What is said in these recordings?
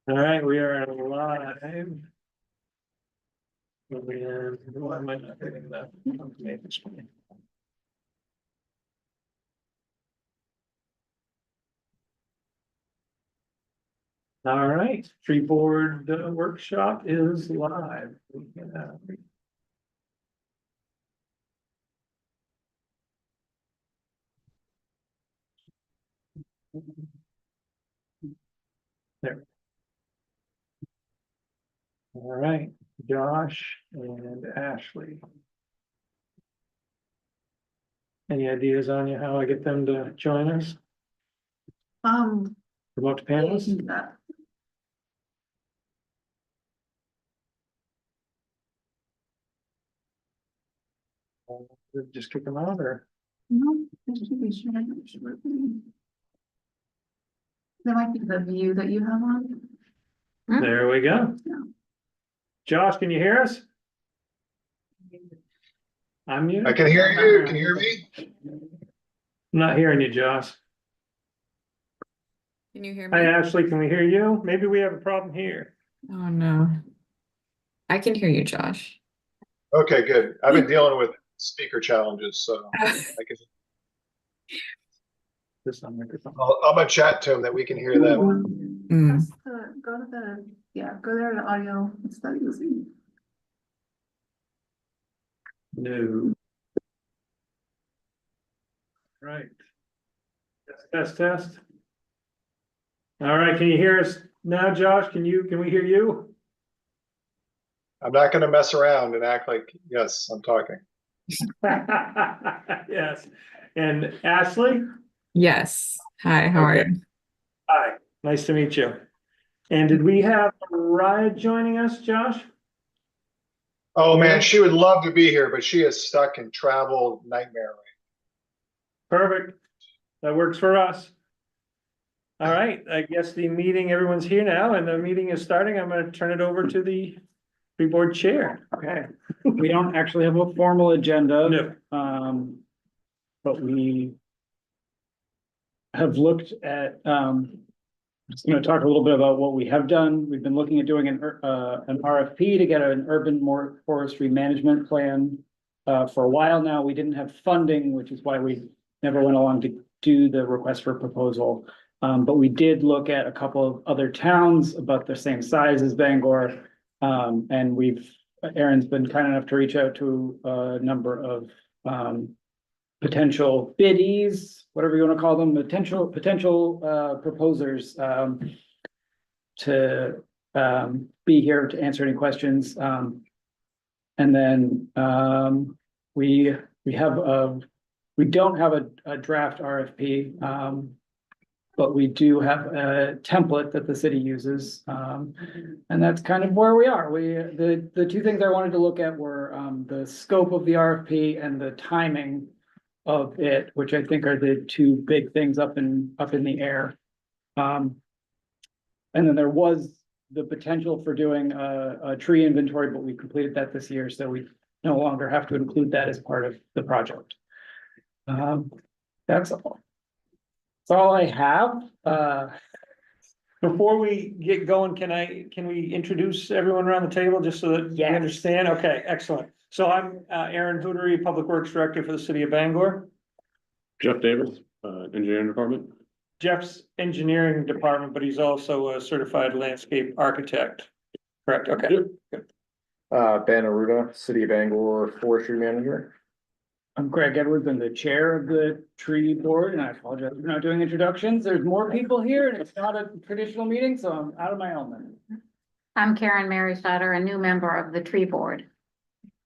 All right, we are live. And why am I not getting that? Okay, this one. All right, tree board workshop is live. There. All right, Josh and Ashley. Any ideas on you how I get them to join us? Promote the panelists? Just kick them out or? No, there should be sure. There might be the view that you have on. There we go. Yeah. Josh, can you hear us? I'm muted. I can hear you. Can you hear me? I'm not hearing you, Josh. Can you hear me? Hi, Ashley, can we hear you? Maybe we have a problem here. Oh no. I can hear you, Josh. Okay, good. I've been dealing with speaker challenges, so I can. This on microphone. I'm gonna chat to him that we can hear them. Mm. Go to go there to audio and start using. No. Right. Test. All right, can you hear us now, Josh? Can we hear you? I'm not gonna mess around and act like, yes, I'm talking. Yes. And Ashley? Yes. Hi, how are Okay. you? Hi, nice to meet you. And did we have Ryan joining us, Josh? Oh Yeah. man, she would love to be here, but she is stuck in travel nightmare. Perfect. That works for us. All right, I guess everyone's here now and the meeting is starting. I'm gonna turn it over to the tree board chair. Okay, we don't actually have a formal agenda. No. But we have looked at, just gonna talk a little bit about what we have done. We've been looking at doing an RFP to get an urban forestry management plan. For a while now, we didn't have funding, which is why we never went along to do the request for proposal. But we did look at a couple of other towns about the same size as Bangor. And Aaron's been kind enough to reach out to a number of potential biddies, whatever you want to call them, potential proposers to be here to answer any questions. And then we don't have a draft RFP, but we do have a template that the city uses. And that's kind of where we are. The two things I wanted to look at were the scope of the RFP and the timing of it, which I think are the two big things up in the air. And then there was the potential for doing a tree inventory, but we completed that this year, so we no longer have to include that as part of the project. That's all. That's all I have. Before we get going, can we introduce everyone around the table just so that you Yes. understand? Okay, excellent. So I'm Aaron Hootery, Public Works Director for the City of Bangor. Jeff Davis, Engineering Department. Jeff's engineering department, but he's also a certified landscape architect. Correct, okay. Yep. Ben Aruda, City of Bangor Forestry Manager. I'm Greg Edwards, I'm the chair of the tree board, and I apologize for not doing introductions. There's more people here, and it's not a traditional meeting, so I'm out of my element. I'm Karen Mary Stoddard, a new member of the tree board.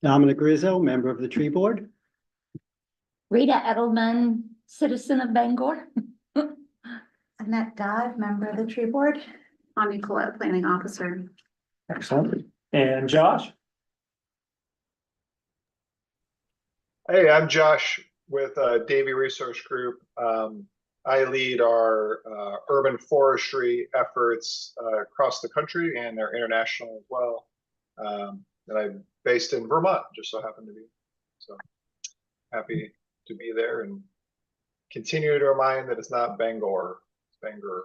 Dominic Rizzo, member of the tree board. Rita Edelman, citizen of Bangor. Annette Dodd, member of the tree board. Ani Colette, planning officer. Excellent. And Josh? Hey, I'm Josh with Davy Resource Group. I lead our urban forestry efforts across the country, and they're international as well. And I'm based in Vermont, just so happen to be. So happy to be there and continue to remind that it's not Bangor, it's Bangor.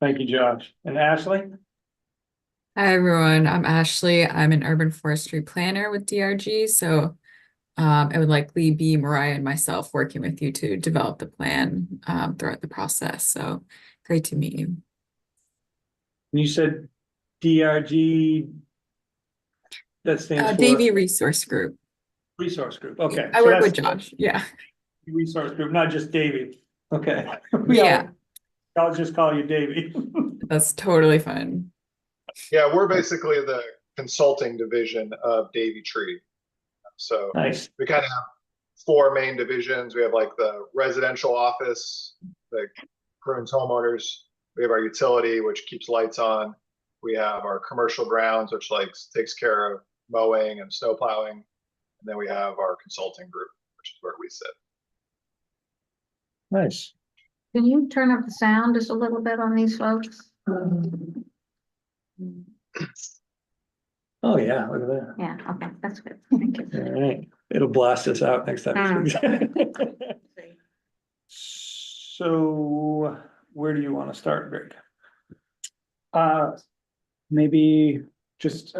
Thank you, Josh. And Ashley? Hi, everyone. I'm Ashley. I'm an urban forestry planner with DRG. So it would likely be Mariah and myself working with you to develop the plan throughout the process. So great to meet you. You said DRG. That stands for Davy Resource Group. Resource Group. Okay. I so work with that's Josh. Yeah. Resource Group, not just Davy. Okay. Yeah, I'll just call you Davy. that's totally fun. Yeah, we're basically the consulting division of Davy Tree. So Nice. we kind of have four main divisions. We have like the residential office that prunes homeowners. We have our utility, which keeps lights on. We have our commercial grounds, which like takes care of mowing and snow plowing. And then we have our consulting group, which is where we sit. Nice. Can you turn up the sound just a little bit on these folks? Oh, yeah, look at that. Yeah, okay, that's good. Thank you. All right, it'll blast us out next time. So where do you want to start, Greg? Maybe just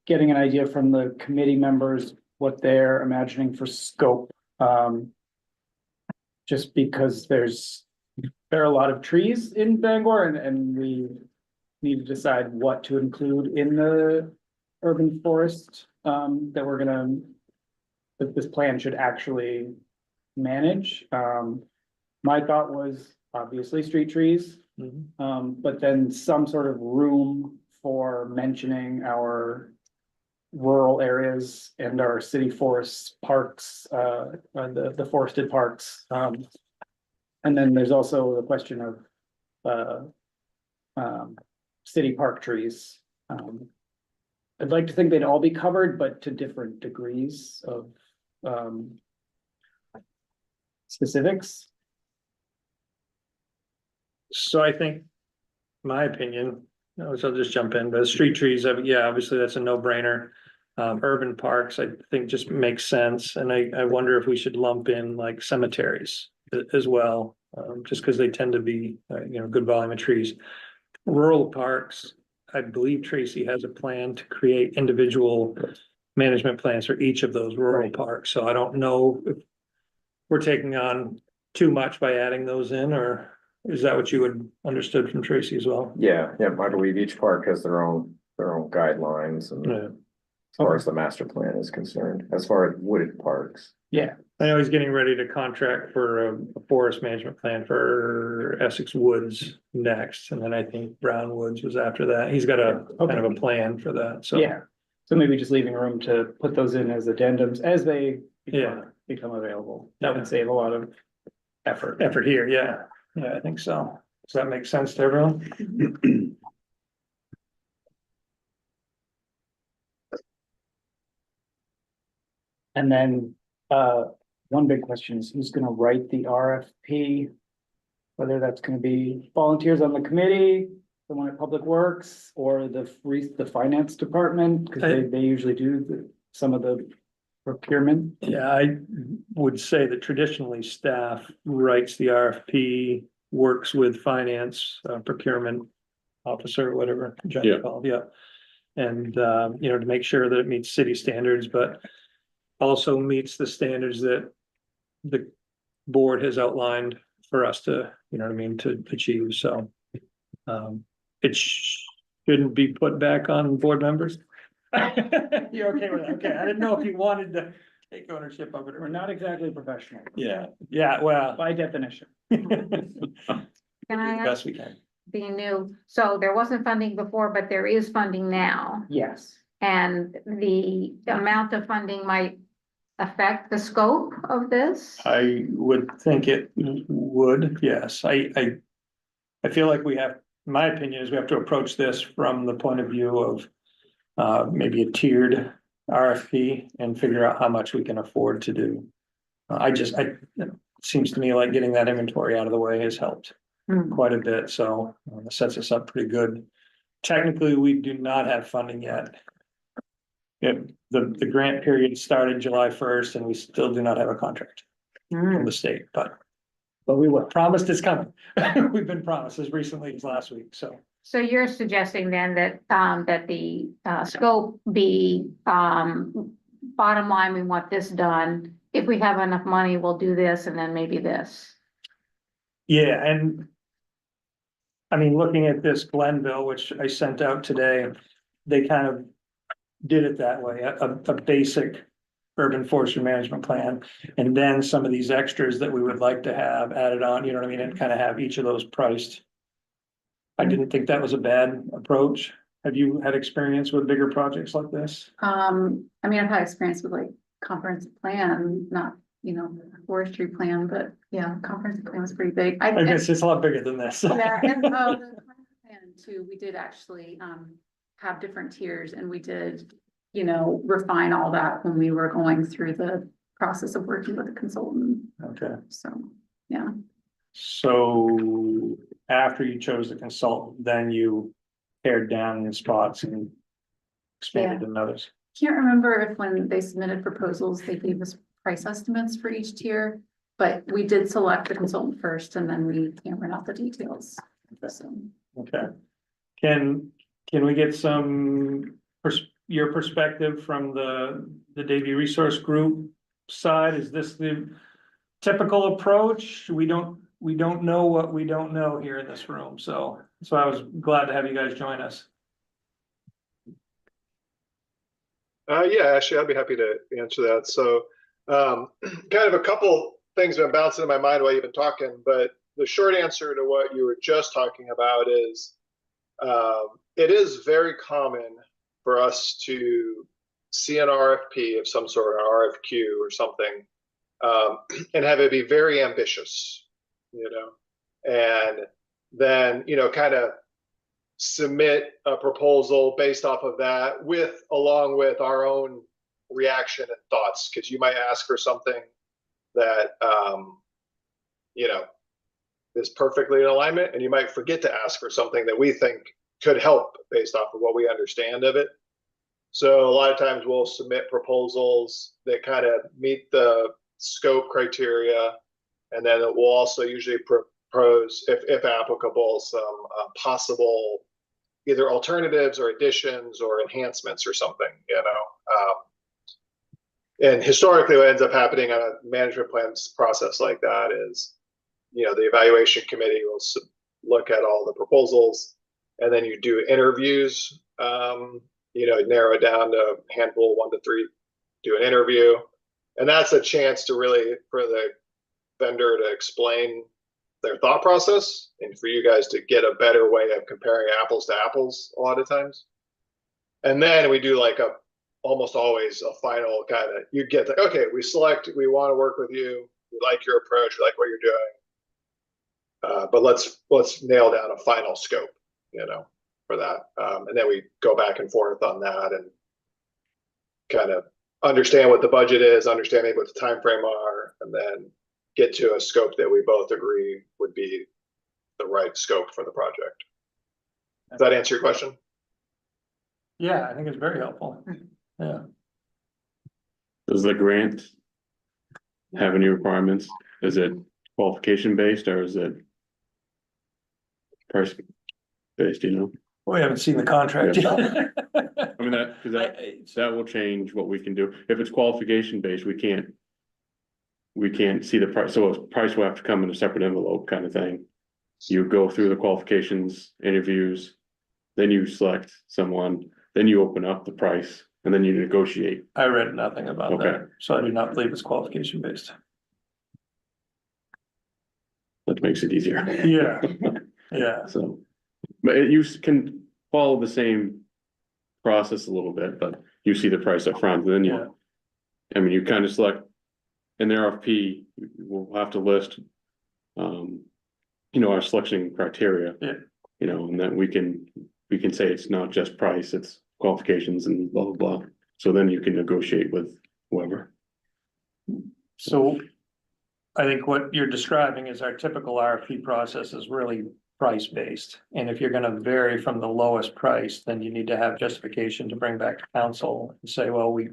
getting an idea from the committee members, what they're imagining for scope. Just because there are a lot of trees in Bangor and we need to decide what to include in the urban forest that we're gonna, that this plan should actually manage. My thought was obviously street trees, but then some sort of room for mentioning our rural areas and our city forests, parks, the forested parks. And then there's also the question of city park trees. I'd like to think they'd all be covered, but to different degrees of specifics. So I think, my opinion, so I'll just jump in, but street trees, yeah, obviously that's a no-brainer. Urban parks, I think just makes sense, and I wonder if we should lump in like cemeteries as well, just because they tend to be, good volume of trees. Rural parks, I believe Tracy has a plan to create individual management plans for each of those rural parks, so I don't know if we're taking on too much by adding those in, or is that what you had understood from Tracy as well? Yeah, I believe each park has their own guidelines and Yeah. as far as the master plan is concerned, as far as wooded parks. Yeah, I know he's getting ready to contract for a forest management plan for Essex Woods next, and then I think Brown Woods was after that. He's got a kind of a plan for that, so. yeah. So maybe just leaving room to put those in as addendums as they Yeah. become available. That would save a lot of effort. Effort here, yeah, I think so. Does that make sense to everyone? And then, one big question is who's gonna write the RFP? Whether that's gonna be volunteers on the committee, someone at Public Works, or the finance department, because they usually do some of the procurement. Yeah, I would say that traditionally staff writes the RFP, works with finance, procurement officer, whatever. Jeff Yeah. called, yeah. And, to make sure that it meets city standards, but also meets the standards that the board has outlined for us to, to achieve, so. It shouldn't be put back on board members. You're okay with that? Okay, I didn't know if you wanted to take ownership of it We're or not exactly professional. Yeah, well. By definition. Can I ask, Best we can. being new, so there wasn't funding before, but there is funding now. Yes. And the amount of funding might affect the scope of this? I would think it would, yes. I feel like we have, my opinion is we have to approach this from the point of view of maybe a tiered RFP and figure out how much we can afford to do. It seems to me like getting that inventory out of the way has helped quite a bit, so it sets us up pretty good. Technically, we do not have funding yet. The grant period started July 1st and we still do not have a contract from the state, but But we were promised it's coming. We've been promised as recently as last week, so. So you're suggesting then that, that the, scope be, bottom line, we want this done. If we have enough money, we'll do this and then maybe this. Yeah, and. I mean, looking at this Glenville, which I sent out today, they kind of did it that way, a basic urban forestry management plan. And then some of these extras that we would like to have added on, you know what I mean, and kind of have each of those priced. I didn't think that was a bad approach. Have you had experience with bigger projects like this? I mean, I've had experience with like comprehensive plan, not, forestry plan, but yeah, comprehensive plan was pretty big. I guess it's a lot bigger than this. Yeah, and the comprehensive plan too, we did actually, have different tiers and we did, refine all that when we were going through the process of working with a consultant, Okay, so, yeah. so after you chose the consultant, then you pared down in spots and expanded in others. Can't remember if when they submitted proposals, they gave us price estimates for each tier, but we did select the consultant first and then we hammered out the details. So, Okay. Can we get some your perspective from the Davie Resource Group side? Is this the typical approach? We don't know what we don't know here in this room, so I was glad to have you guys join us. Yeah, actually, I'd be happy to answer that. So, kind of a couple things have been bouncing in my mind while you've been talking, but the short answer to what you were just talking about is, it is very common for us to see an RFP of some sort, an RFQ or something, and have it be very ambitious, and then, kind of submit a proposal based off of that along with our own reaction and thoughts, because you might ask for something that is perfectly in alignment, and you might forget to ask for something that we think could help based off of what we understand of it. So a lot of times we'll submit proposals that kind of meet the scope criteria, and then we'll also usually propose, if applicable, some possible either alternatives or additions or enhancements or something, and historically what ends up happening on a management plans process like that is, the evaluation committee will look at all the proposals, and then you do interviews, narrow it down to a handful, 1 to 3, do an interview. And that's a chance to really, for the vendor to explain their thought process and for you guys to get a better way of comparing apples to apples a lot of times. And then we do almost always a final kind of, you get okay, we want to work with you. We like your approach. We like what you're doing. But let's nail down a final scope, for that. And then we go back and forth on that and kind of understand what the budget is, understand maybe what the time frame are, and then get to a scope that we both agree would be the right scope for the project. Does that answer your question? Yeah, I think it's very helpful. Yeah. Does the grant have any requirements? Is it qualification based or is it price based, We haven't seen the contract yet. I mean, that will change what we can do. If it's qualification based, we can't see the price. So a price will have to come in a separate envelope kind of thing. You go through the qualifications, interviews, then you select someone, then you open up the price, and then you negotiate. I read nothing about Okay. that, so I do not believe it's qualification based. That makes it easier. Yeah, yeah. So, but you can follow the same process a little bit, but you see the price up front, then Yeah. you kind of select an RFP, we'll have to list, our selection criteria. Yeah. And then we can say it's not just price, it's qualifications and blah, blah, blah. So then you can negotiate with whoever. So I think what you're describing is our typical RFP process is really price based. And if you're gonna vary from the lowest price, then you need to have justification to bring back to council and say, well, we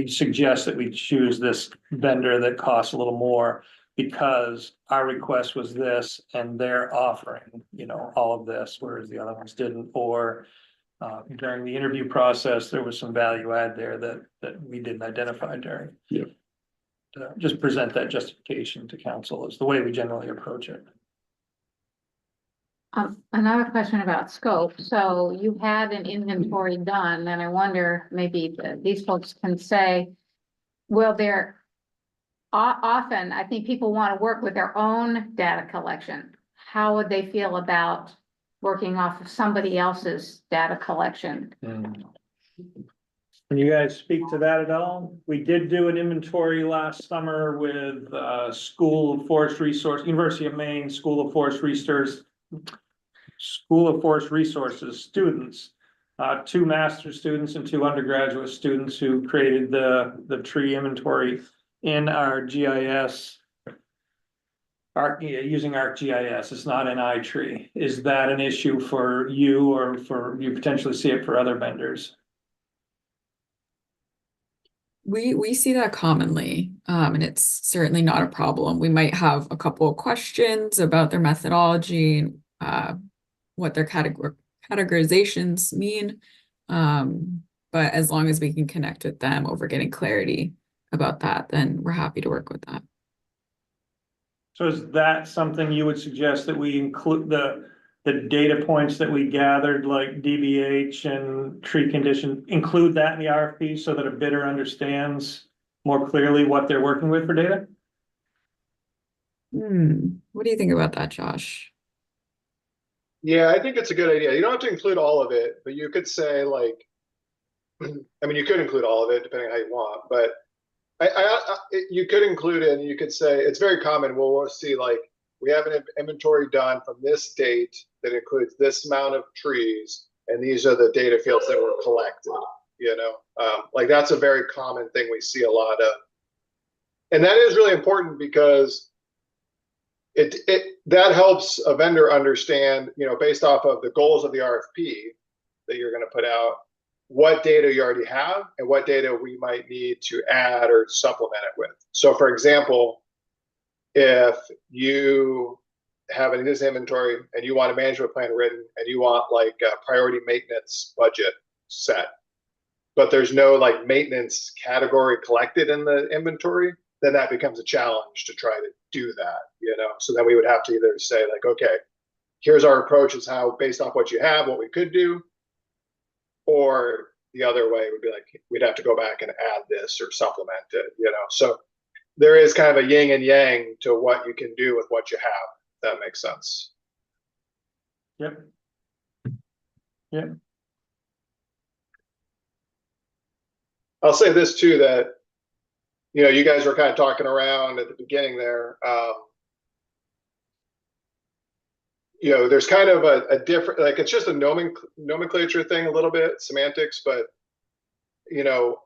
suggest that we choose this vendor that costs a little more, because our request was this and they're offering, you know, all of this, whereas the other ones didn't, or during the interview process, there was some value add there that we didn't identify during. Yep. Just present that justification to council is the way we generally approach it. Another question about scope. So you had an inventory done, and I wonder maybe these folks can say, well, they're often, I think people want to work with their own data collection. How would they feel about working off of somebody else's data collection? Can you guys speak to that at all? We did do an inventory last summer with School of Forest Resource, University of Maine School of Forest Resources students. 2 master's students and 2 undergraduate students who created the tree inventory in our GIS. Using ArcGIS, it's not an iTree. Is that an issue for you, or for you potentially see it for other vendors? We see that commonly, and it's certainly not a problem. We might have a couple of questions about their methodology and what their categorizations mean. But as long as we can connect with them over getting clarity about that, then we're happy to work with that. So is that something you would suggest that we include the data points that we gathered, like DBH and tree condition, include that in the RFP so that a bidder understands more clearly what they're working with for data? What do you think about that, Josh? Yeah, I think it's a good idea. You don't have to include all of it, but you could say like, I mean, you could include all of it depending on how you want, but you could include it and you could say, it's very common. We'll see like, we have an inventory done from this date that includes this amount of trees, and these are the data fields that were collected, you know? Like that's a very common thing we see a lot of. And that is really important because that helps a vendor understand, you know, based off of the goals of the RFP that you're going to put out, what data you already have and what data we might need to add or supplement it with. So for example, if you have an existing inventory and you want a management plan written and you want like a priority maintenance budget set, but there's no like maintenance category collected in the inventory, then that becomes a challenge to try to do that, you know? So then we would have to either say like, okay, here's our approach is how, based off what you have, what we could do, or the other way would be like, we'd have to go back and add this or supplement it, you know? So there is kind of a yin and yang to what you can do with what you have. If that makes sense. Yep. Yep. I'll say this too, that, you know, you guys were kind of talking around at the beginning there. You know, there's kind of a different, like, it's just a nomenclature thing, a little bit semantics, but, you know,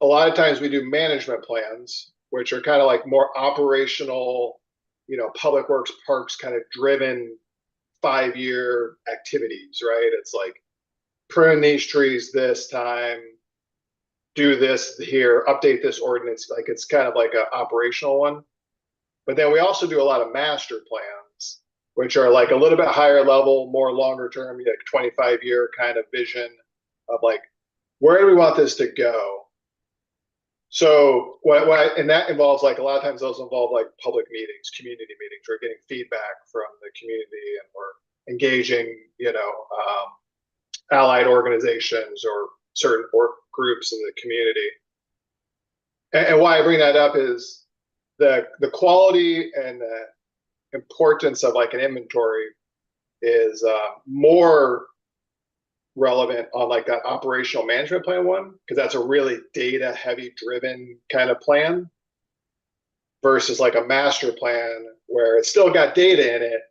a lot of times we do management plans, which are kind of like more operational, you know, public works, parks kind of driven 5-year activities, right? It's like prune these trees this time, do this here, update this ordinance. Like it's kind of like an operational one. But then we also do a lot of master plans, which are like a little bit higher level, more longer term, like 25-year kind of vision of like, where do we want this to go? So and that involves like, a lot of times those involve like public meetings, community meetings. We're getting feedback from the community and we're engaging, you know, allied organizations or certain groups in the community. And why I bring that up is the quality and the importance of like an inventory is more relevant on like that operational management plan one, because that's a really data heavy driven kind of plan versus like a master plan where it's still got data in it,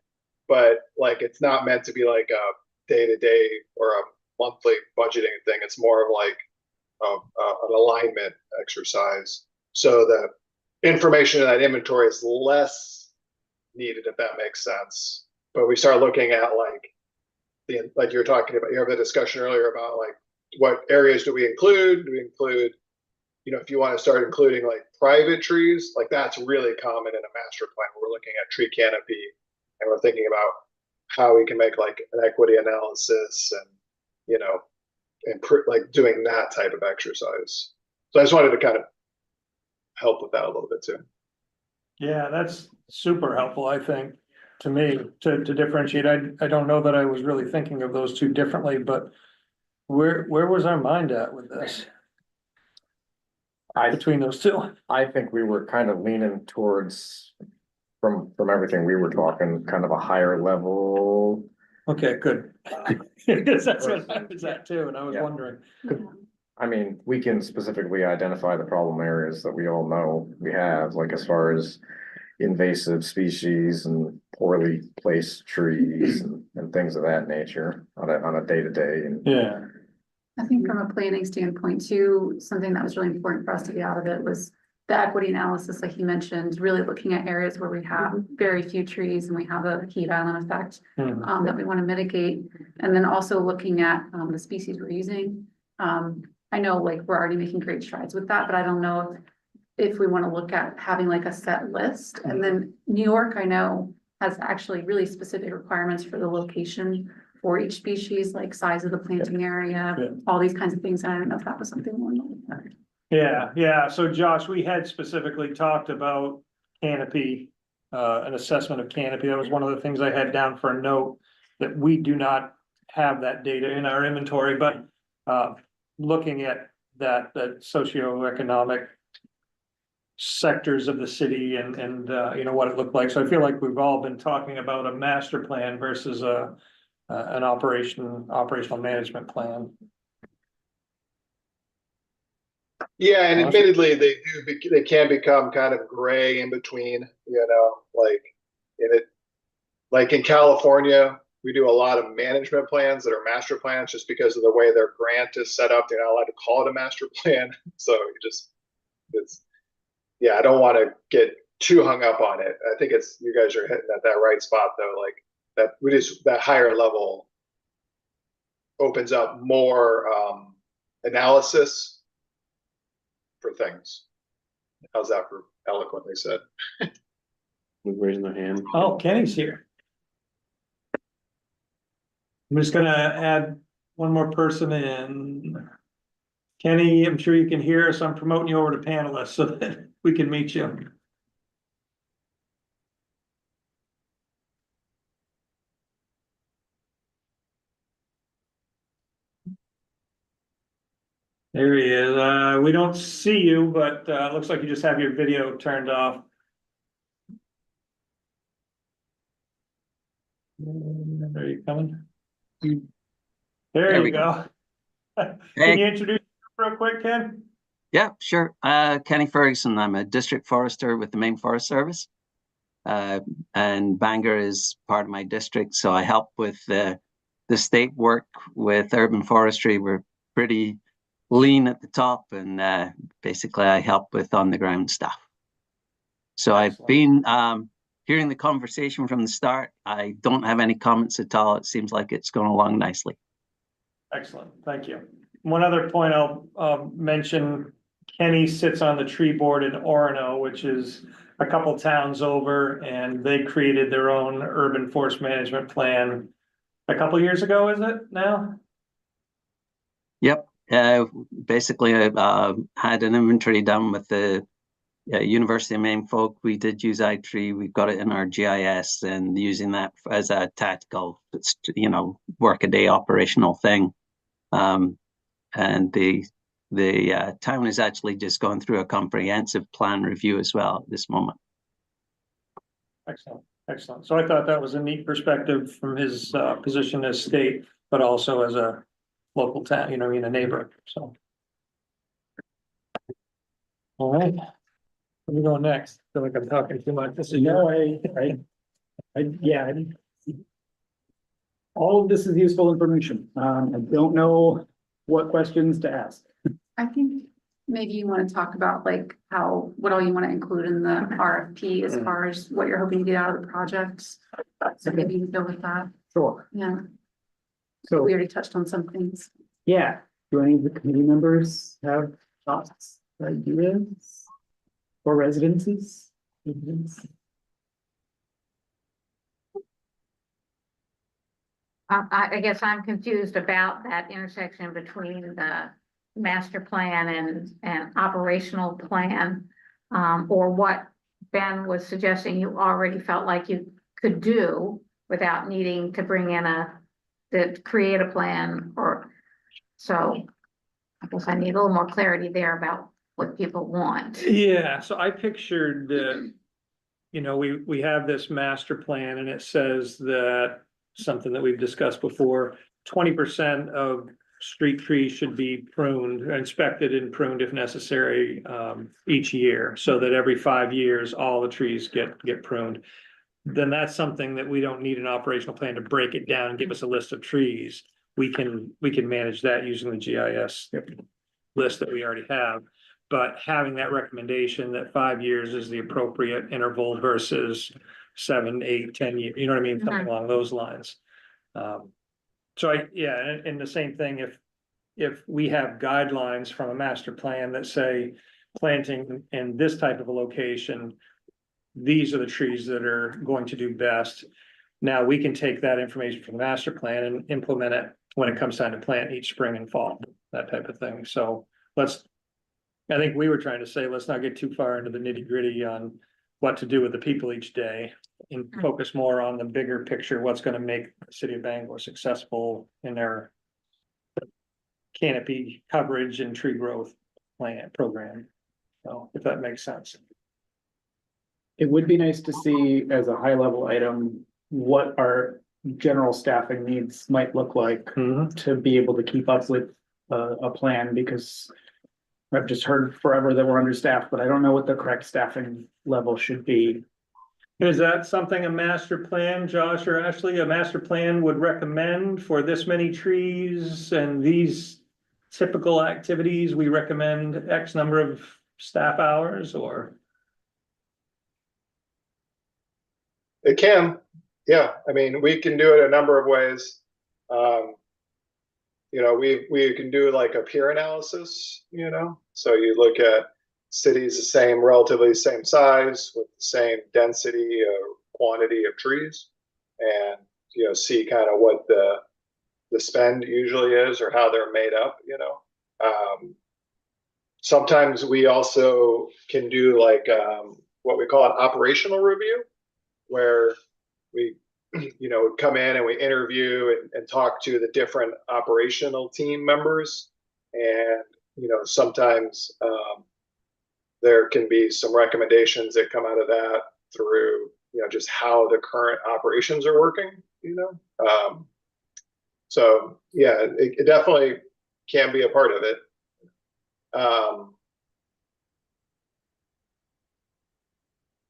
but like it's not meant to be like a day-to-day or a monthly budgeting thing. It's more of like an alignment exercise. So the information in that inventory is less needed, if that makes sense. But we start looking at like like you were talking about, you have the discussion earlier about like what areas do we include? Do we include you know, if you want to start including like private trees, like that's really common in a master plan. We're looking at tree canopy and we're thinking about how we can make like an equity analysis and, you know, and like doing that type of exercise. So I just wanted to kind of help with that a little bit too. Yeah, that's super helpful, I think, to me, to differentiate. I don't know that I was really thinking of those two differently, but where was our mind at with this? Between those two? I think we were kind of leaning towards, from everything we were talking, kind of a higher level. Okay, good. Because that's what I was at too, and I was Yeah. wondering. I mean, we can specifically identify the problem areas that we all know we have, like as far as invasive species and poorly placed trees and things of that nature on a day-to-day. And Yeah, I think from a planning standpoint too, something that was really important for us to get out of it was the equity analysis, like you mentioned, really looking at areas where we have very few trees and we have a heat island effect Mhm. that we want to mitigate. And then also looking at the species we're using. I know like we're already making great strides with that, but I don't know if we want to look at having like a set list. And then New York, I know, has actually really specific requirements for the location for each species, like size of the planting area, Yeah. all these kinds of things. And I don't know if that was something we wanted to. yeah. So Josh, we had specifically talked about canopy, an assessment of canopy. That was one of the things I had down for a note, that we do not have that data in our inventory, but looking at that socioeconomic sectors of the city and you know, what it looked like. So I feel like we've all been talking about a master plan versus an operational management plan. Yeah, and Awesome. admittedly, they can become kind of gray in between, you know, like in California, we do a lot of management plans that are master plans just because of the way their grant is set up. They're not allowed to call it a master plan. So yeah, I don't want to get too hung up on it. I think you guys are hitting at that right spot though, like that higher level opens up more analysis for things. How's that for eloquently said? Who's raising their hand? Oh, Kenny's here. I'm just gonna add one more person in. Kenny, I'm sure you can hear us. I'm promoting you over to panelist so that we can meet you. There he is. We don't see you, but looks like you just have your video turned off. Are you coming? There you go. Can you introduce yourself real quick, Ken? Yeah, sure. Kenny Ferguson. I'm a district forester with the Maine Forest Service. And Bangor is part of my district, so I help with the state work with urban forestry. We're pretty lean at the top, and basically I help with on the ground stuff. So I've been hearing the conversation from the start. I don't have any comments at all. It seems like it's going along nicely. Excellent, thank you. One other point I'll mention, Kenny sits on the tree board in Orono, which is a couple towns over, and they created their own urban forest management plan a couple years ago, is it now? Yep. Basically, I had an inventory done with the University of Maine folk. We did use iTree. We've got it in our GIS, and using that as a tactical, work-a-day operational thing. And the town is actually just going through a comprehensive plan review as well at this moment. Excellent, excellent. So I thought that was a neat perspective from his position as state, but also as a local town, a neighbor, so. All right. Where we going next? I feel like I'm talking too much. This is Yeah. All of this is useful information. I don't know what questions to ask. I think maybe you want to talk about like what all you want to include in the RFP as far as what you're hoping to get out of the project. So maybe you can go with that. Sure. Yeah, So, we already touched on some things. yeah, do any of the committee members have thoughts ideas or residences? I guess I'm confused about that intersection between the master plan and operational plan. Or what Ben was suggesting you already felt like you could do without needing to bring in to create a plan so I guess I need a little more clarity there about what people want. Yeah, so I pictured we have this master plan and it says that something that we've discussed before, 20% of street trees should be pruned, inspected and pruned if necessary, each year, so that every 5 years, all the trees get pruned. Then that's something that we don't need an operational plan to break it down and give us a list of trees. We can manage that using the GIS list that we already have. But having that recommendation that 5 years is the appropriate interval versus 7, 8, 10 years, you know what I mean? Something along those lines. So and the same thing, if we have guidelines from a master plan that say planting in this type of a location, these are the trees that are going to do best. Now we can take that information from the master plan and implement it when it comes time to plant each spring and fall, that type of thing. So I think we were trying to say, let's not get too far into the nitty gritty on what to do with the people each day and focus more on the bigger picture, what's going to make the city of Bangor successful in their canopy coverage and tree growth program. So if that makes sense. It would be nice to see as a high level item, what our general staffing needs might look like to be able to keep up with a plan, because I've just heard forever that we're understaffed, but I don't know what the correct staffing level should be. Is that something a master plan, Josh or Ashley, a master plan would recommend for this many trees and these typical activities? We recommend X number of staff hours, or? It can, yeah, I mean, we can do it a number of ways. We can do like a peer analysis, so you look at cities the same, relatively same size with the same density or quantity of trees, and see kind of what the spend usually is or how they're made up. Sometimes we also can do like what we call an operational review, where we come in and we interview and talk to the different operational team members, and sometimes there can be some recommendations that come out of that through just how the current operations are working. So yeah, it definitely can be a part of it.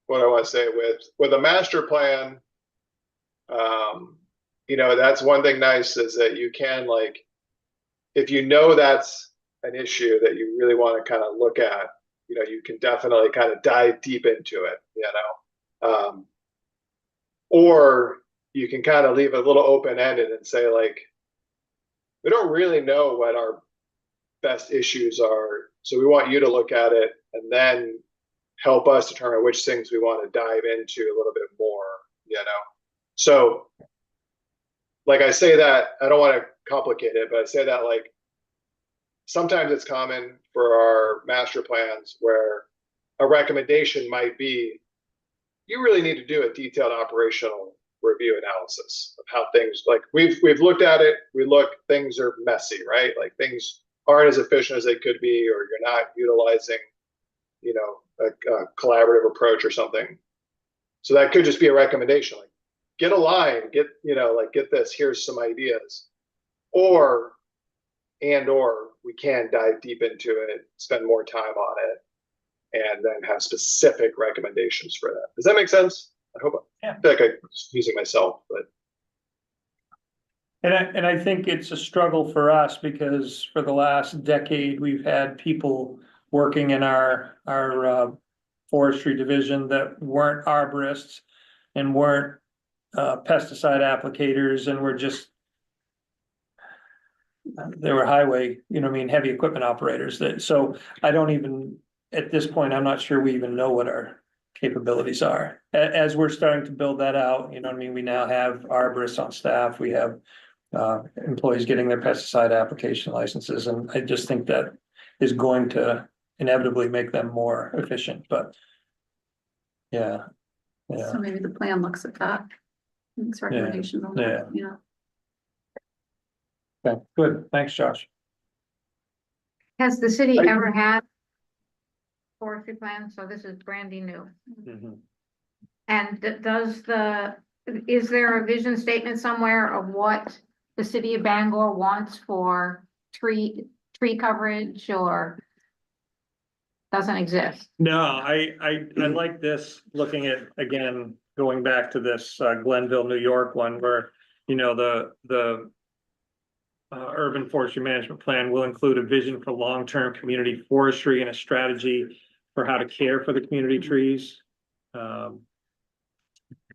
What I want to say with a master plan, that's one thing nice is that you can, like, if that's an issue that you really want to kind of look at, you can definitely kind of dive deep into it, or you can kind of leave it a little open-ended and say, like, we don't really know what our best issues are, so we want you to look at it and then help us determine which things we want to dive into a little bit more, So, like, I say that, I don't want to complicate it, but I say that, like, sometimes it's common for our master plans where a recommendation might be, you really need to do a detailed operational review analysis of how things, like, we've looked at it, things are messy, right? Like, things aren't as efficient as they could be, or you're not utilizing, a collaborative approach or something. So that could just be a recommendation, like, get a line, get this, here's some ideas. Or we can dive deep into it, spend more time on it, and then have specific recommendations for that. Does that make sense? I hope. Yeah. I feel like I'm using myself, but. And I think it's a struggle for us because for the last decade, we've had people working in our forestry division that weren't arborists and weren't pesticide applicators, and were just They were highway, you know, what I mean, heavy equipment operators that, so I don't even, at this point, I'm not sure we even know what our capabilities are. As we're starting to build that out, you know what I mean, we now have arborists on staff, we have employees getting their pesticide application licenses, and I just think that is going to inevitably make them more efficient, but yeah, yeah. So maybe the plan looks at that. Makes recommendations on that, yeah. Okay, good, thanks, Josh. Has the city ever had forestry plan? So this is brandy new. Mhm. And is there a vision statement somewhere of what the city of Bangor wants for tree coverage, or doesn't exist? No, I like this, looking at, again, going back to this Glenville, New York one, where, you know, the urban forestry management plan will include a vision for long-term community forestry and a strategy for how to care for the community trees.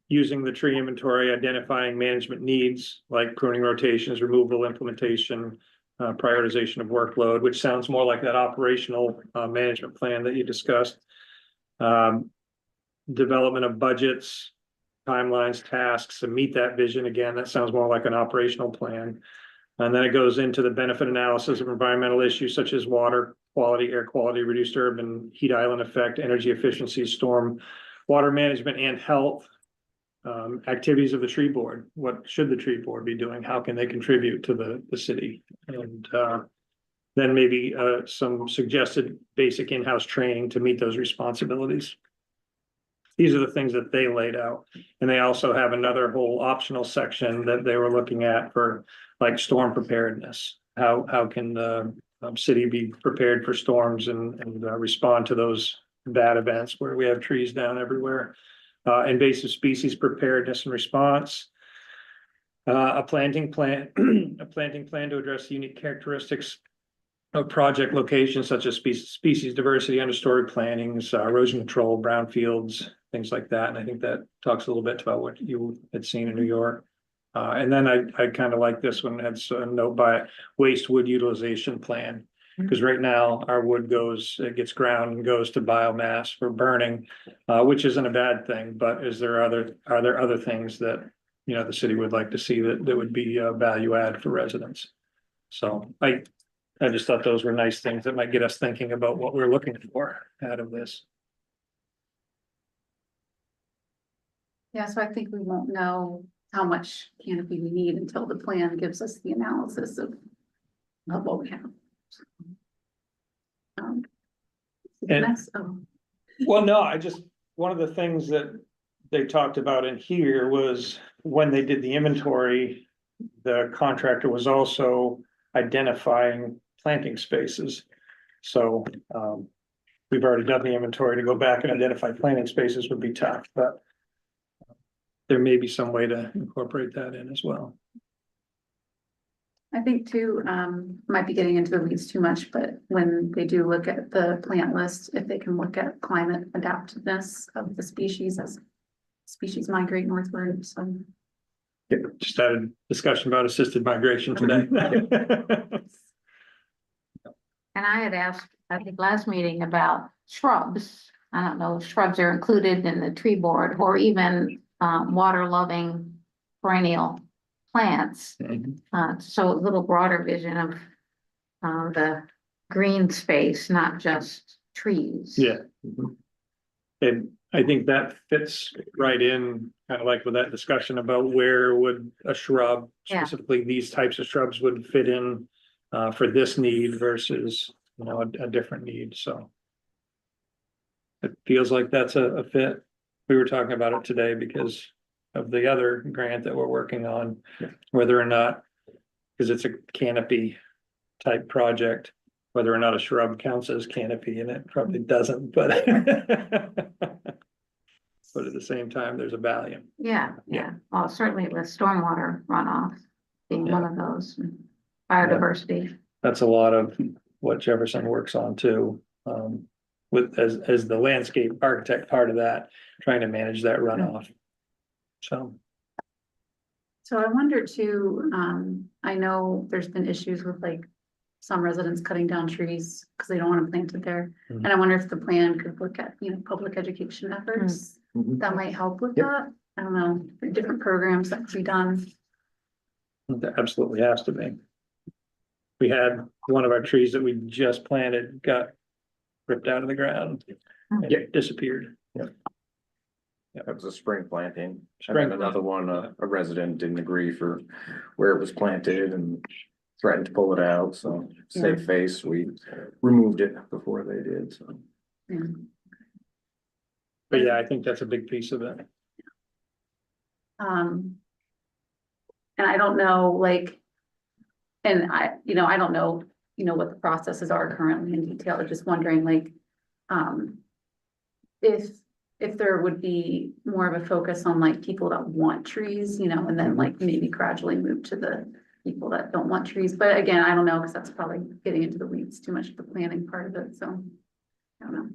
Using the tree inventory, identifying management needs like pruning rotations, removal, implementation, prioritization of workload, which sounds more like that operational management plan that you discussed. Development of budgets, timelines, tasks to meet that vision. Again, that sounds more like an operational plan. And then it goes into the benefit analysis of environmental issues such as water quality, air quality, reduced urban heat island effect, energy efficiency, storm, water management, and health. Activities of the tree board. What should the tree board be doing? How can they contribute to the city? And then maybe some suggested basic in-house training to meet those responsibilities. These are the things that they laid out. And they also have another whole optional section that they were looking at for like storm preparedness. How can the city be prepared for storms and respond to those bad events where we have trees down everywhere? Invasive species preparedness and response. A planting plan to address unique characteristics of project locations such as species diversity, understory plantings, erosion control, brownfields, things like that. And I think that talks a little bit about what you had seen in New York. And then I kind of like this one, has a note by it, waste wood utilization plan. Because right now our wood it gets ground and goes to biomass for burning, which isn't a bad thing, but are there other things that, you know, the city would like to see that would be value add for residents? So I just thought those were nice things that might get us thinking about what we're looking for out of this. Yeah, so I think we won't know how much canopy we need until the plan gives us the analysis of what we have. Well, no, one of the things that they talked about in here was when they did the inventory, the contractor was also identifying planting spaces. So we've already done the inventory. To go back and identify planting spaces would be tough, but there may be some way to incorporate that in as well. I think too, might be getting into the weeds too much, but when they do look at the plant list, if they can look at climate adaptiveness of the species as species migrate northward, so. Yeah, just had a discussion about assisted migration today. And I had asked, I think last meeting, about shrubs. I don't know if shrubs are included in the tree board, or even water loving perennial plants. So a little broader vision of the green space, not just trees. Yeah. And I think that fits right in, kind of like with that discussion about where would a shrub, Yeah. specifically these types of shrubs, would fit in for this need versus, you know, a different need, so. It feels like that's a fit. We were talking about it today because of the other grant that we're working on, whether or not, because it's a canopy type project, whether or not a shrub counts as canopy, and it probably doesn't, but but at the same time, there's a value. Yeah. Well, certainly with stormwater runoff being one of those, biodiversity. That's a lot of what Jefferson works on too, with as the landscape architect part of that, trying to manage that runoff. So. So I wonder too, I know there's been issues with like some residents cutting down trees because they don't want to plant it there. Mhm. And I wonder if the plan could look at, public education efforts that might help with Yep. that. I don't know, different programs that could be done. There absolutely has to be. We had one of our trees that we just planted got ripped out of the ground. And it disappeared. That was a spring planting. And Spring then another one, a resident didn't agree for where it was planted and threatened to pull it out, so save face, we removed it before they did, so. Yeah. But yeah, I think that's a big piece of it. And I don't know, like, and I don't know, what the processes are currently in detail, I'm just wondering, like, if there would be more of a focus on like people that want trees, and then like maybe gradually move to the people that don't want trees, but again, I don't know, because that's probably getting into the weeds too much of the planning part of it, so. I don't know.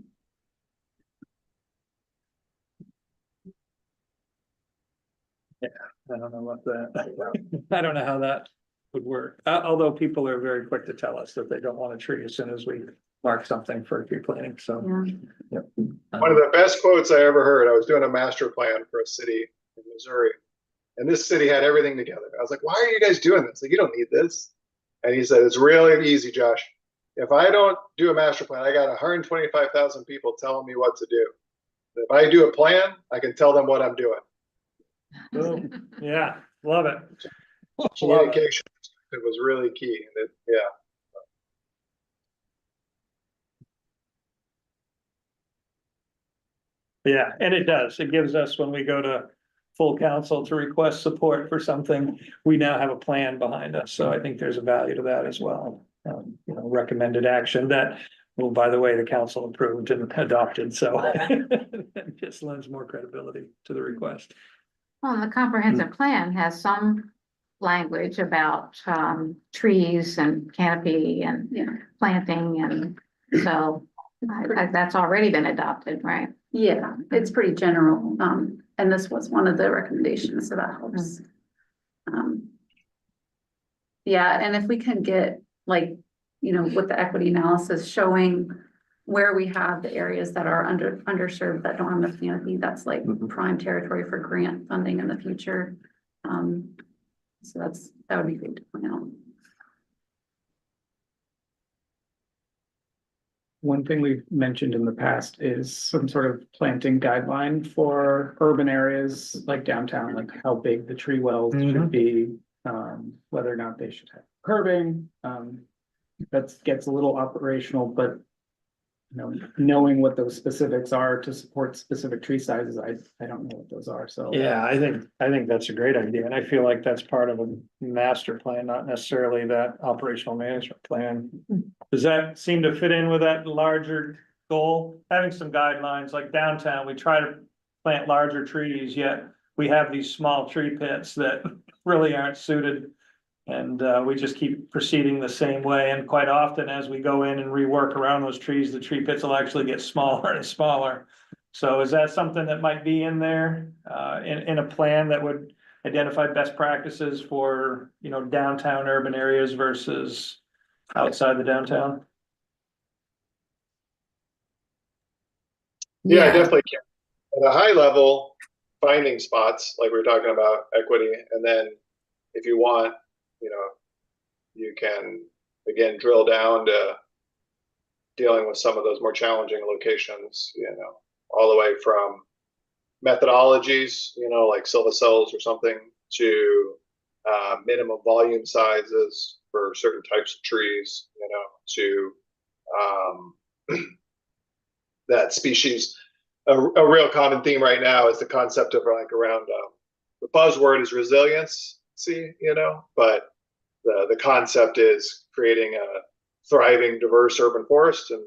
I don't know what that, I don't know how that would work. Although people are very quick to tell us that they don't want a tree as soon as we mark something for tree planting, so. Yeah. One of the best quotes I ever heard, I was doing a master plan for a city in Missouri. And this city had everything together. I was like, why are you guys doing this? Like, you don't need this. And he said, it's really easy, Josh. If I don't do a master plan, I got 125,000 people telling me what to do. If I do a plan, I can tell them what I'm doing. Boom. Yeah, love it. Love it. Communication, it was really key. And yeah. Yeah, and it does. It gives us, when we go to full council to request support for something, we now have a plan behind us. So I think there's a value to that as well. Recommended action that, well, by the way, the council approved and adopted, so it just lends more credibility to the request. Well, the comprehensive plan has some language about trees and canopy and planting, and so that's already been adopted, right? Yeah, it's pretty general, and this was one of the recommendations, so that helps. Yeah, and if we can get like, with the equity analysis showing where we have the areas that are underserved that don't have the canopy, that's like prime territory for grant funding in the future. So that would be great to point out. One thing we've mentioned in the past is some sort of planting guideline for urban areas like downtown, like how big the tree wells should be, whether or not they should have curbing. That gets a little operational, but knowing what those specifics are to support specific tree sizes, I don't know what those are, so. Yeah, I think that's a great idea, and I feel like that's part of a master plan, not necessarily that operational management plan. Does that seem to fit in with that larger goal? Having some guidelines, like downtown, we try to plant larger trees, yet we have these small tree pits that really aren't suited. And we just keep proceeding the same way, and quite often as we go in and rework around those trees, the tree pits will actually get smaller and smaller. So is that something that might be in there, in a plan that would identify best practices for, downtown urban areas versus outside the downtown? Yeah, I definitely can. At a high level, finding spots like we were talking about equity, and then if you want, you can again drill down to dealing with some of those more challenging locations, all the way from methodologies, like silviculture or something, to minimum volume sizes for certain types of trees, to that species. A real common theme right now is the concept of around the buzzword is resiliency, but the concept is creating a thriving, diverse urban forest, and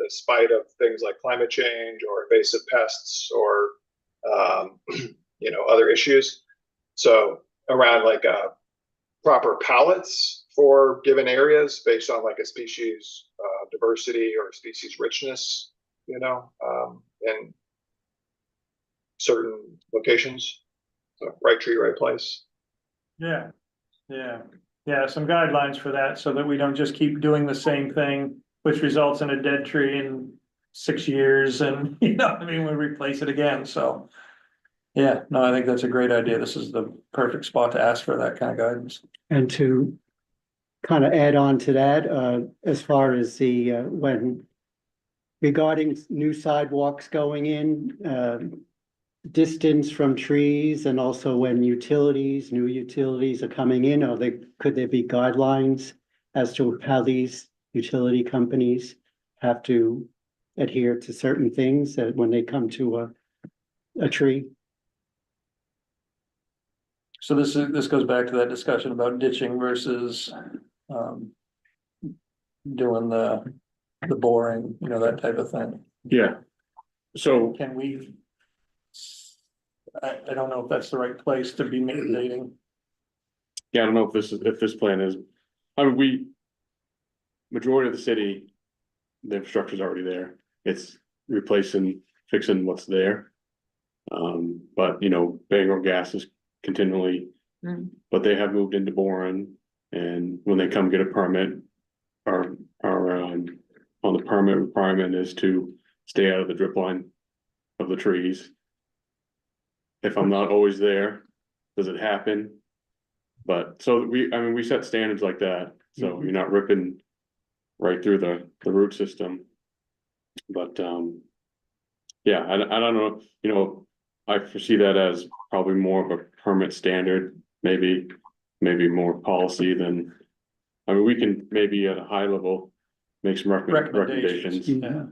despite of things like climate change or invasive pests or other issues. So around like proper palettes for given areas based on like a species diversity or species richness, in certain locations. So right tree, right place. Yeah, yeah, some guidelines for that so that we don't just keep doing the same thing, which results in a dead tree in 6 years and, you know, I mean, we replace it again, so. Yeah, no, I think that's a great idea. This is the perfect spot to ask for that kind of guidance. And to kind of add on to that, as far as the, when regarding new sidewalks going in, distance from trees and also when new utilities are coming in, could there be guidelines as to how these utility companies have to adhere to certain things that when they come to a tree? So this goes back to that discussion about ditching versus, doing the boring, you know, that type of thing. Yeah. So, Can we? I don't know if that's the right place to be mandating. yeah, I don't know if this plan is, I mean, majority of the city, the infrastructure's already there. It's replacing, fixing what's there. But you know, Bangor Gas is continually, but they have moved into boring, and when they come get a permit, our on the permit requirement is to stay out of the drip line of the trees. If I'm not always there, does it happen? But so we set standards like that, so you're not ripping right through the root system. But yeah, I don't know, you know, I foresee that as probably more of a permit standard, maybe more policy than, I mean, we can maybe at a high level make some recommendations. Yeah,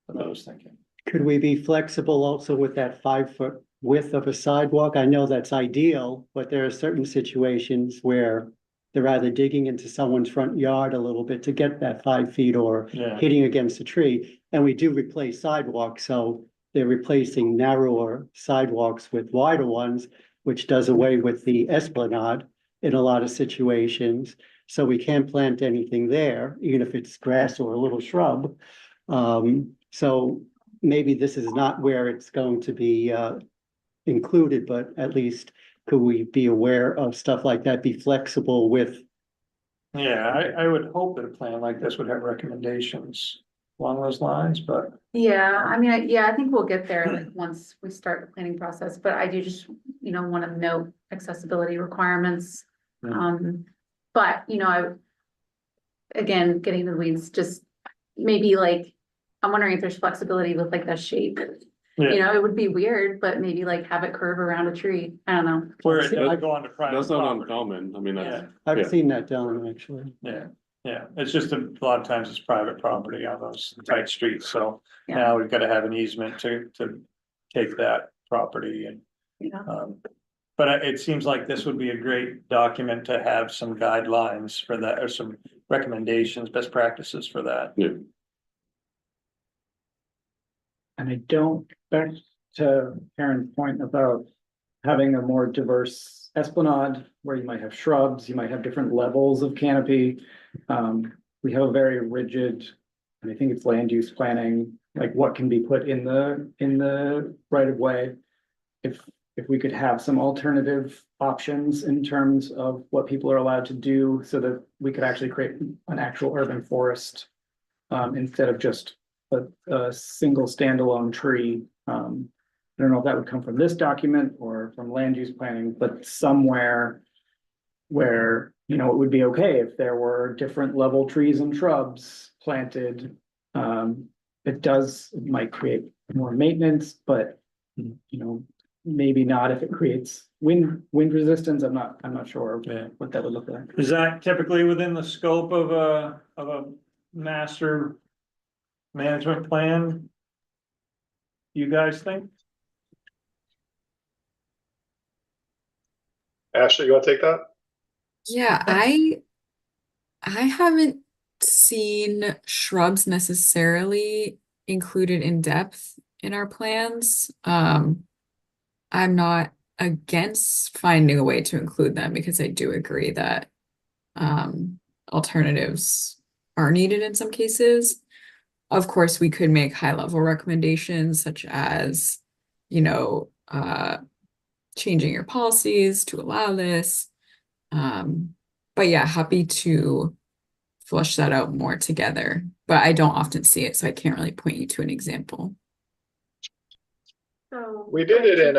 that's what I was thinking. Could we be flexible also with that 5-foot width of a sidewalk? I know that's ideal, but there are certain situations where they're either digging into someone's front yard a little bit to get that 5 feet or Yeah, hitting against a tree. And we do replace sidewalks, so they're replacing narrower sidewalks with wider ones, which does away with the esplanade in a lot of situations. So we can't plant anything there, even if it's grass or a little shrub. So maybe this is not where it's going to be included, but at least could we be aware of stuff like that, be flexible with? yeah, I would hope that a plan like this would have recommendations along those lines, but. Yeah, I mean, yeah, I think we'll get there like once we start the planning process, but I do just, you know, want to note accessibility requirements. But, you know, again, getting the weeds, just maybe like, I'm wondering if there's flexibility with like the shape. You know, it would be weird, but maybe like have it curve around a tree. I don't know. Where it does go on to private That's not property. uncommon, I mean, that's, Yeah, I've Yeah. seen that done, actually. yeah, it's just a lot of times it's private property on those tight streets, so Yeah. now we've gotta have an easement to take that property and. Yeah. But it seems like this would be a great document to have some guidelines for that, or some recommendations, best practices for that. yeah. And I don't, back to Karen's point about having a more diverse esplanade where you might have shrubs, you might have different levels of canopy. We have a very rigid, and I think it's land use planning, like what can be put in the right of way. If we could have some alternative options in terms of what people are allowed to do so that we could actually create an actual urban forest instead of just a single standalone tree. I don't know if that would come from this document or from land use planning, but somewhere where, you know, it would be okay if there were different level trees and shrubs planted. It might create more maintenance, but, you know, maybe not if it creates wind resistance. I'm not sure Yeah. what that would look like. Is that typically within the scope of a master management plan? You guys think? Ashley, you want to take that? Yeah, I haven't seen shrubs necessarily included in depth in our plans. I'm not against finding a way to include them because I do agree that alternatives are needed in some cases. Of course, we could make high-level recommendations such as, you know, changing your policies to allow this, But yeah, happy to flush that out more together, but I don't often see it, so I can't really point you to an example. So. We did it in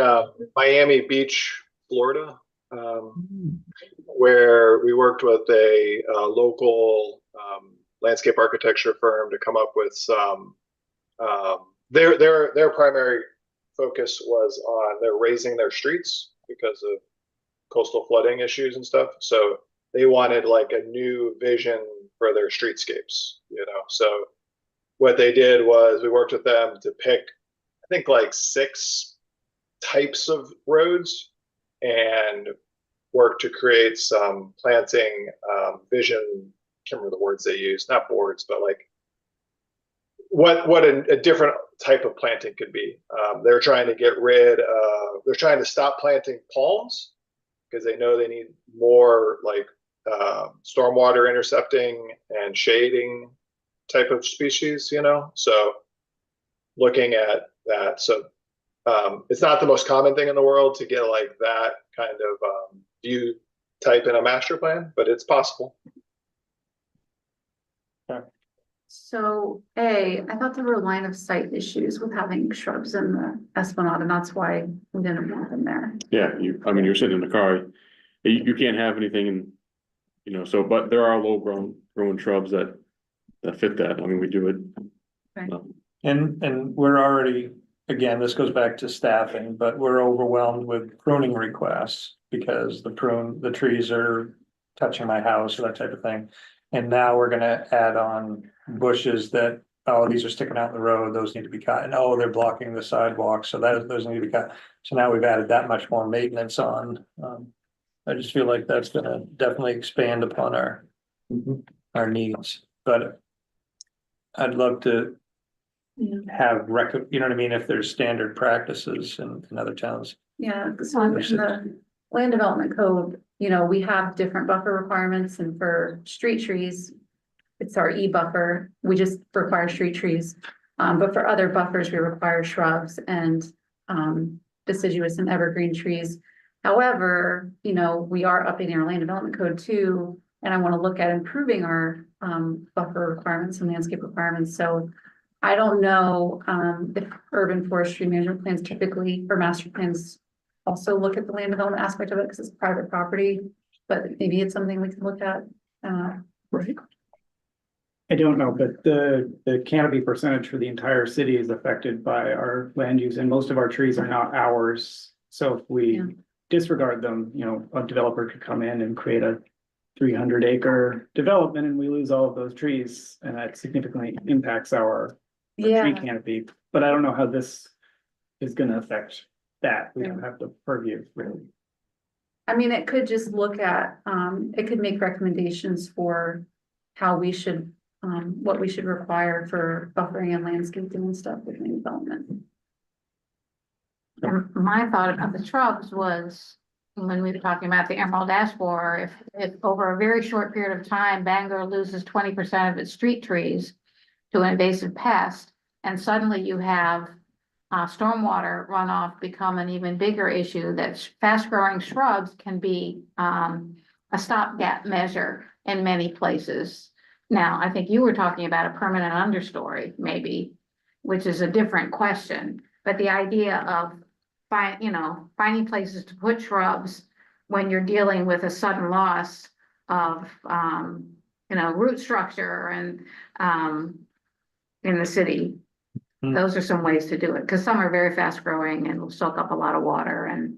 Miami Beach, Florida, where we worked with a local landscape architecture firm to come up with some. Their primary focus was on they're raising their streets because of coastal flooding issues and stuff. So they wanted like a new vision for their streetscapes, you know. So what they did was we worked with them to pick, I think, like 6 types of roads and work to create some planting vision. Can't remember the words they used, not boards, but like what a different type of planting could be. They're trying to get rid of, they're trying to stop planting palms because they know they need more like stormwater intercepting and shading type of species, you know? So looking at that. So it's not the most common thing in the world to get like that kind of view type in a master plan, but it's possible. So I thought there were line of sight issues with having shrubs in the Esplanade, and that's why we didn't want them there. Yeah, I mean, you're sitting in the car, you can't have anything in, you know, so, but there are growing shrubs that fit that. I mean, we do it. Right. And we're already, again, this goes back to staffing, but we're overwhelmed with pruning requests because the trees are touching my house or that type of thing. And now we're gonna add on bushes that, oh, these are sticking out in the road, those need to be cut, and oh, they're blocking the sidewalk, so those need to be cut. So now we've added that much more maintenance on. I just feel like that's gonna definitely expand upon our needs, but I'd love to have you know what I mean, if there's standard practices in other towns. Yeah, so in the land development code, you know, we have different buffer requirements, and for street trees, it's our buffer, we just require street trees. But for other buffers, we require shrubs and deciduous and evergreen trees. However, you know, we are updating our land development code too, and I want to look at improving our buffer requirements and landscape requirements. So I don't know if urban forestry management plans typically, or master plans, also look at the land development aspect of it because it's private property, but maybe it's something we can look at. Right. I don't know, but the canopy percentage for the entire city is affected by our land use, and most of our trees are not ours. So if we disregard them, you know, a developer could come in and create a 300-acre development and we lose all of those trees, and that significantly impacts our tree canopy. But I don't know how this is gonna affect that. We don't have the purview really. I mean, it could just look at, it could make recommendations for how we should, what we should require for buffering and landscaping and stuff with land development. And my thought about the shrubs was, when we were talking about the emerald ash borer, if over a very short period of time, Bangor loses 20% of its street trees to an invasive pest, and suddenly you have stormwater runoff become an even bigger issue, that fast-growing shrubs can be a stopgap measure in many places. Now, I think you were talking about a permanent understory, maybe, which is a different question, but the idea of finding places to put shrubs when you're dealing with a sudden loss of root structure and in the city. Those are some ways to do it, because some are very fast growing and will soak up a lot of water,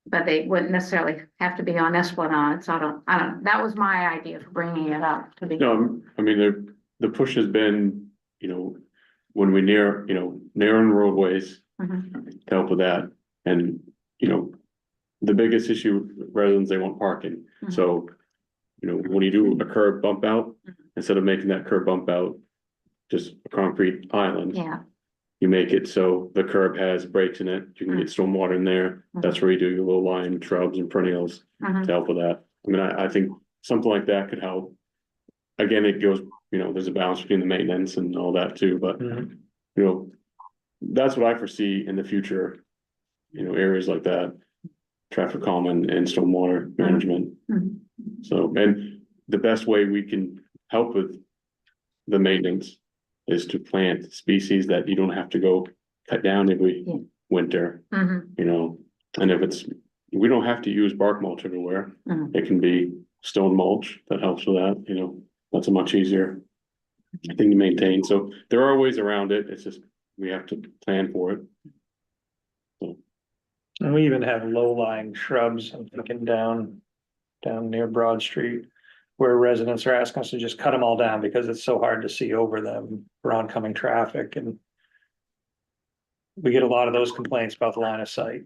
but they wouldn't necessarily have to be on Esplanade. So I don't know. That was my idea for bringing it up to be. No, I mean, the push has been, you know, when we narrowing roadways to help with that. And, you know, the biggest issue, residents, they want parking. So, you know, when you do a curb bump out, instead of making that curb bump out just a concrete island, you make it so the curb has breaks in it. You can get stormwater in there. That's where you do your little line shrubs and perennials to help with that. I mean, I think something like that could help. Again, it goes, you know, there's a balance between the maintenance and all that too, but you know, that's what I foresee in the future, you know, areas like that. traffic calm and stormwater management. Mhm. So, and the best way we can help with the maintenance is to plant species that you don't have to go cut down every Yeah. winter, Mhm. you know? And if it's, we don't have to use bark mulch everywhere. Mhm. It can be stone mulch that helps with that, you know, that's a much easier thing to maintain. So there are ways around it. It's just, we have to plan for it. And we even have low-lying shrubs, I'm thinking down near Broad Street, where residents are asking us to just cut them all down because it's so hard to see over them for oncoming traffic, and we get a lot of those complaints about the line of sight.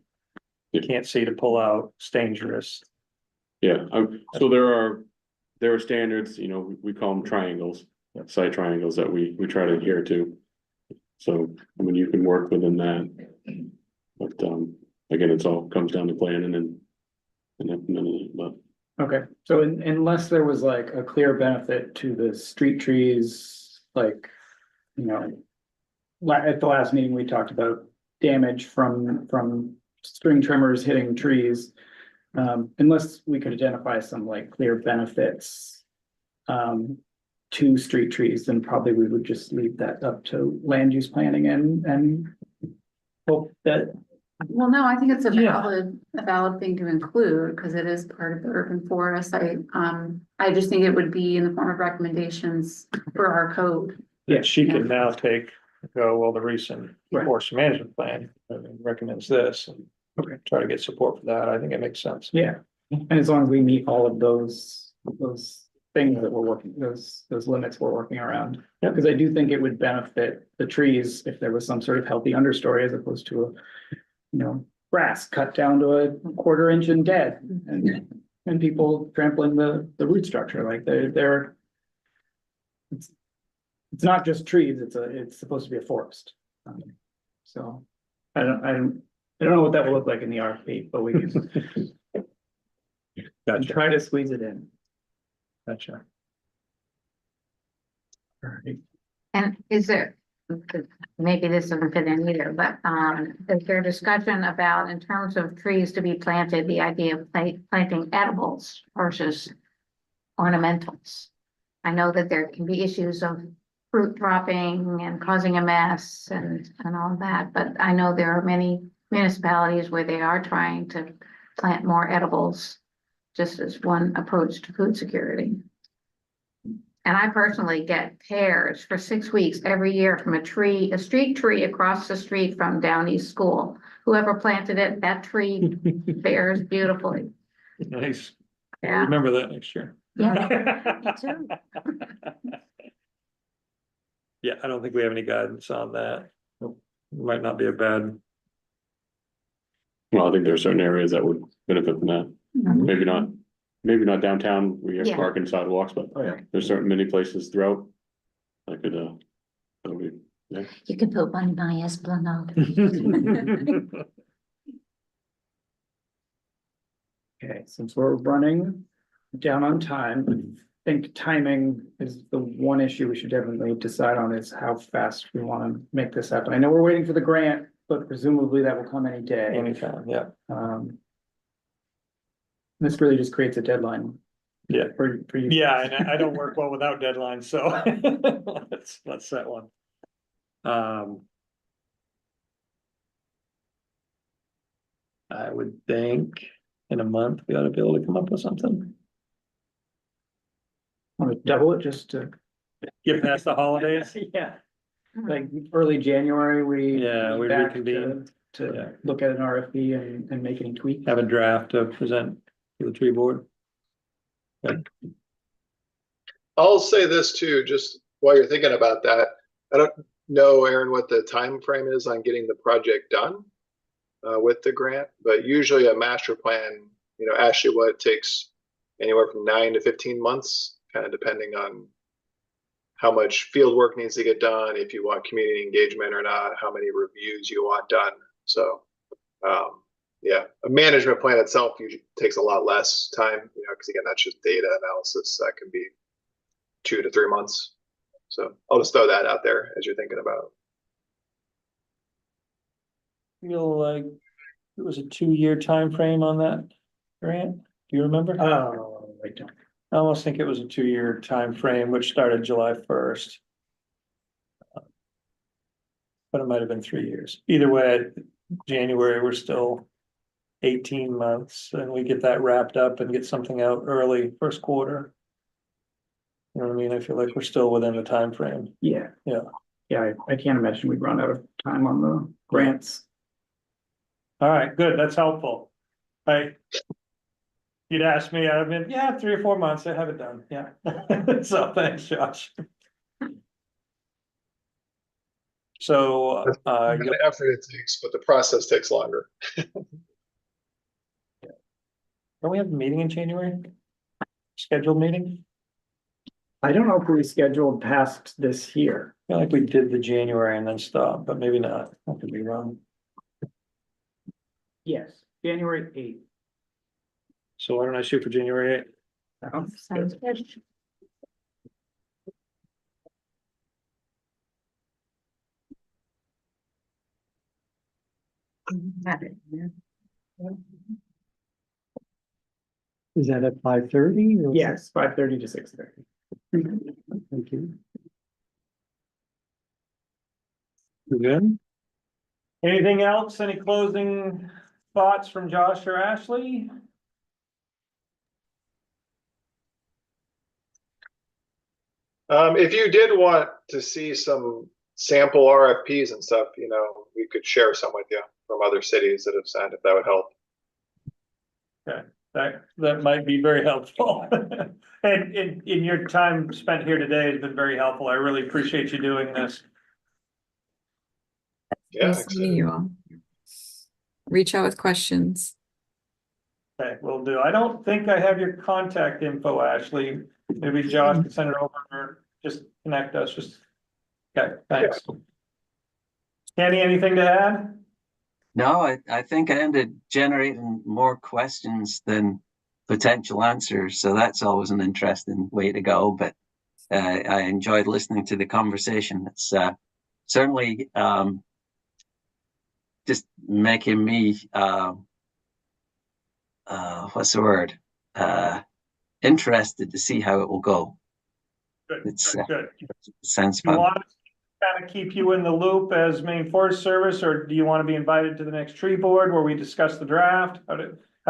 You can't see to pull out, it's dangerous. Yeah, so there are standards, you know, we call them triangles, site triangles that we try to adhere to. So, I mean, you can work within that. But, again, it's all comes down to planning and implementing it, but. Okay, so unless there was like a clear benefit to the street trees, like, you know. At the last meeting, we talked about damage from string trimmers hitting trees. Unless we could identify some like clear benefits. To street trees, then probably we would just leave that up to land use planning and. Hope that, Well, no, I think it's Yeah. a valid thing to include, because it is part of the urban forest. I just think it would be in the form of recommendations for our code. Yeah, she Yeah. can now well, the recent Right. forest management plan recommends this, and try to get support for that, I think it makes sense. yeah, and as long as we meet all of those things that we're working, those limits we're working around. Yep. Because I do think it would benefit the trees if there was some sort of healthy understory as opposed to a, you know, grass cut down to a 1/4 inch and dead, and people trampling the root structure, like they're. It's not just trees, it's supposed to be a forest. So I don't know what that will look like in the RFP, but we can Gotcha, try to squeeze it in. gotcha. Alright. And is there, maybe this doesn't fit in either, but, is there discussion about, in terms of trees to be planted, the idea of planting edibles versus ornamentals? I know that there can be issues of fruit dropping and causing a mess and all of that, but I know there are many municipalities where they are trying to plant more edibles, just as one approach to food security. And I personally get pears for 6 weeks every year from a street tree across the street from Down East School. Whoever planted it, that tree bears beautifully. Nice, Yeah. remember that next year. Yeah, me too. Yeah, I don't think we have any guidance on that. Might not be a bad, Well, I think there are certain areas that would benefit from that. Maybe not downtown, we have Yeah. park and sidewalks, but Oh, yeah. there's certain many places throughout. That could, that would be, yeah. You could put one in my Esplanade. Okay, since we're running down on time, I think timing is the one issue we should definitely decide on, is how fast we want to make this happen. I know we're waiting for the grant, but presumably that will come any day. anytime, yeah, This really just creates a deadline. Yeah. For you. yeah, and I don't work well without deadlines, so let's set one. I would think in a month we ought to be able to come up with something. Want to double it just to. Get past the holidays. Yeah, like early January, we. Yeah, we back reconvene. Yeah. To look at an RFP and make any tweaks. Have a draft to present to the tree board. I'll say this too, just while you're thinking about that. I don't know, Aaron, what the time frame is on getting the project done with the grant, but usually a master plan, Ashley, what it takes anywhere from 9 to 15 months, kind of depending on how much field work needs to get done, if you want community engagement or not, how many reviews you want done. So, yeah, a management plan itself usually takes a lot less time, because again, that's just data analysis that can be 2 to 3 months. So I'll just throw that out there as you're thinking about it. Feel like it was a 2-year time frame on that grant? Do you remember? Oh, I don't. I almost think it was a 2-year time frame, which started July 1st. But it might have been 3 years. Either way, January, we're still 18 months and we get that wrapped up and get something out early first quarter. You know what I mean? I feel like we're still within the time frame. Yeah. Yeah. Yeah, I can't imagine we'd run out of time on the grants. All right, good. That's helpful. You'd ask me, I've been, 3 or 4 months. I have it done. Yeah. So thanks, Josh. So, The effort it takes, but the process takes longer. don't we have a meeting in January? Scheduled meeting? I don't know if we scheduled past this year. I feel like we did the January and then stopped, but maybe not. I could be wrong. Yes, January 8th. So why don't I shoot for January 8th? Sounds good. Have it, yeah. Is that at 5:30? Yes, 5:30 to 6:30. Thank you. You good? Anything else? Any closing thoughts from Josh or Ashley? If you did want to see some sample RFPs and stuff, you know, we could share some with you from other cities that have sent, if that would help. That might be very helpful. And in your time spent here today has been very helpful. I really appreciate you doing this. Yeah, Nice meeting you all. Reach out with questions. Okay, will do. I don't think I have your contact info, Ashley. Maybe Josh can send it over or just connect us, okay, thanks. Kenny, anything to add? No, I think I ended generating more questions than potential answers. So that's always an interesting way to go. But I enjoyed listening to the conversation. It's certainly just making me, what's the word? Interested to see how it will go. Good, It's good. sounds Do you fun. want to kind of keep you in the loop as Maine Forest Service, or do you want to be invited to the next tree board where we discuss the draft? How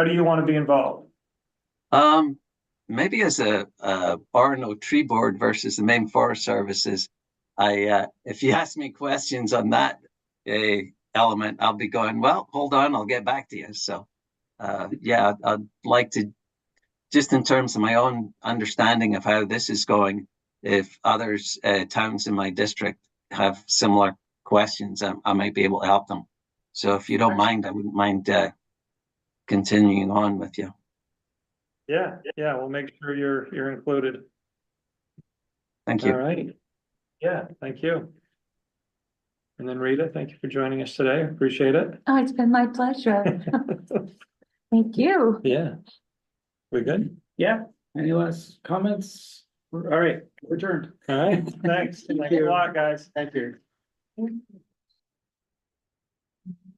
do you want to be involved? Maybe as a Orono tree board versus the Maine Forest Services, if you ask me questions on that element, I'll be going, well, hold on, I'll get back to you. So, yeah, I'd like to, just in terms of my own understanding of how this is going, if others, towns in my district have similar questions, I might be able to help them. So if you don't mind, I wouldn't mind continuing on with you. Yeah, we'll make sure you're included. Thank All you. right. Yeah, thank you. And then Rita, thank you for joining us today. Appreciate it. Oh, it's been my pleasure. Thank you. Yeah. We good? Yeah, any last comments? All right, adjourned. All right, thanks. Thanks a lot, guys. Thank you.